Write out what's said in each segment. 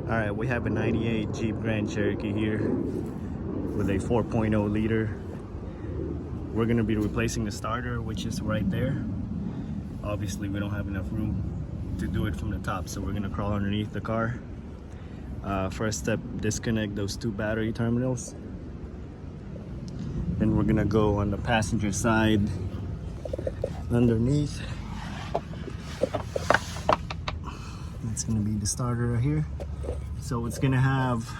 Alright, we have a 98 Jeep Grand Cherokee here with a 4.0 liter. We're going to be replacing the starter, which is right there. Obviously we don't have enough room to do it from the top, so we're going to crawl underneath the car. First step, disconnect those two battery terminals. Then we're going to go on the passenger side underneath. That's going to be the starter right here. So it's going to have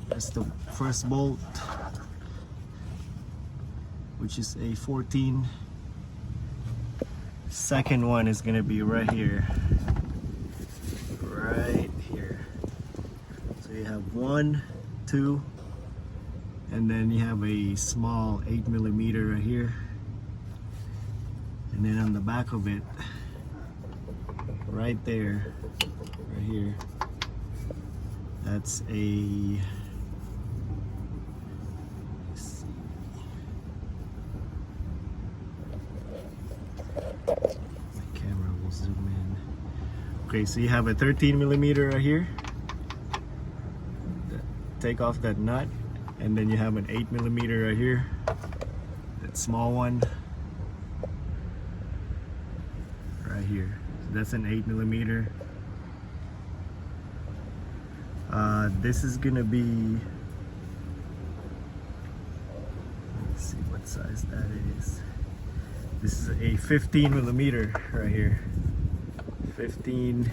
that's the first bolt, which is a 14. Second one is going to be right here. So you have 1, 2, and then you have a small 8mm right here. And then on the back of it, right there, right here, that's a, let's see, my camera will zoom in. Okay, so you have a 13mm right here. Take off that nut, and then you have an 8mm right here, that small one right here. So that's an 8mm. This is gonna be, let's see what size that is. This is a 15mm right here. 15,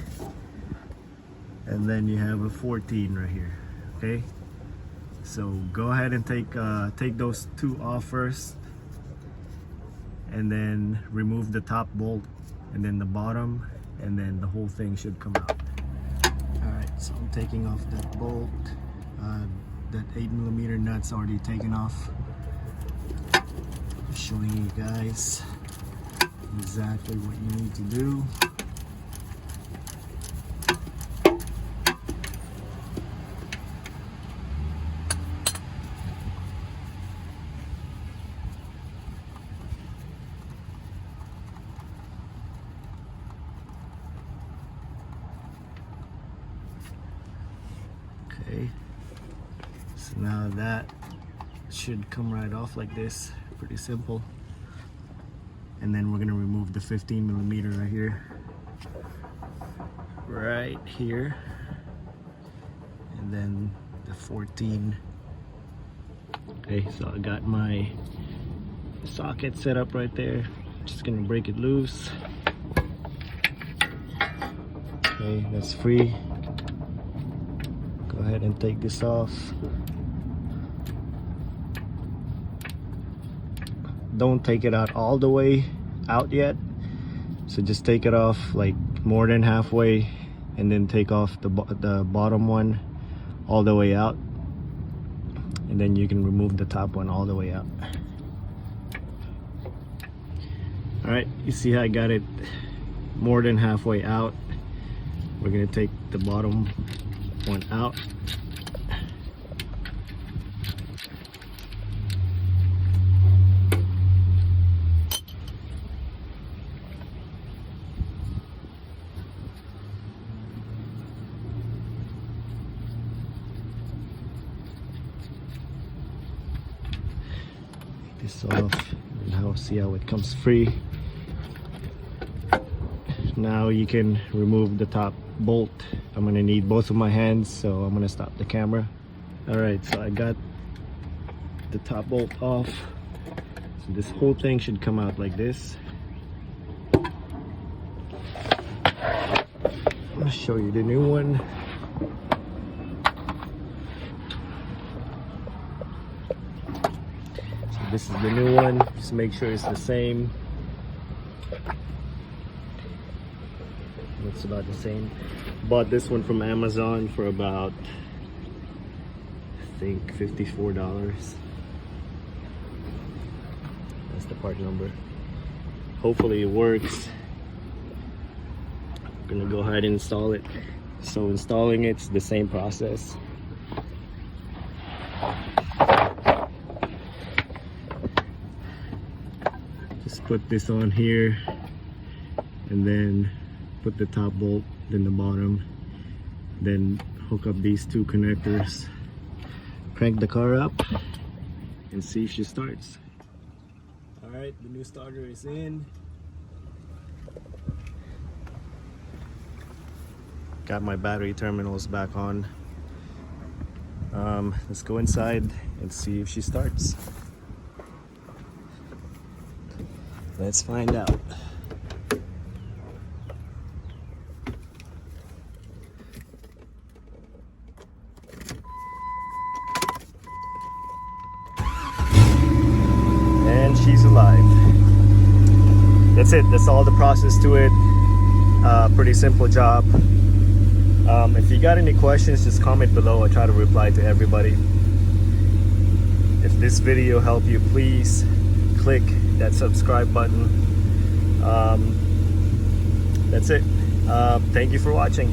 and then you have a 14 right here. Okay, so go ahead and take those two off first, and then remove the top bolt, and then the bottom, and then the whole thing should come out. Alright, so I'm taking off that bolt. That 8mm nut's already taken off. Showing you guys exactly what you need to do. Okay, so now that should come right off like this, pretty simple. And then we're gonna remove the 15mm right here, and then the 14. Okay, so I got my socket set up right there. Just gonna break it loose. Okay, that's free. Go ahead and take this off. Don't take it out all the way out yet, so just take it off like more than halfway, and then take off the bottom one all the way out, and then you can remove the top one all the way out. All right, you see how I got it more than halfway out. We're gonna take the bottom one out. Take this off, and now see how it comes free. Now you can remove the top bolt. I'm gonna need both of my hands, so I'm gonna stop the camera. All right, so I got the top bolt off. So this whole thing should come out like this. I'll show you the new one. So this is the new one. Just make sure it's the same. Looks about the same. Bought this one from Amazon for about, I think, $54. That's the part number. Hopefully it works. I'm gonna go ahead and install it. So installing it's the same process. Just put this on here, and then put the top bolt, then the bottom, then hook up these two connectors, crank the car up, and see if she starts. All right, the new starter is in. Got my battery terminals back on. Let's go inside and see if she starts. Let's find out. And she's alive. That's it. That's all the process to it. Pretty simple job. If you got any questions, just comment below. I try to reply to everybody. If this video helped you, please click that subscribe button. That's it. Thank you for watching.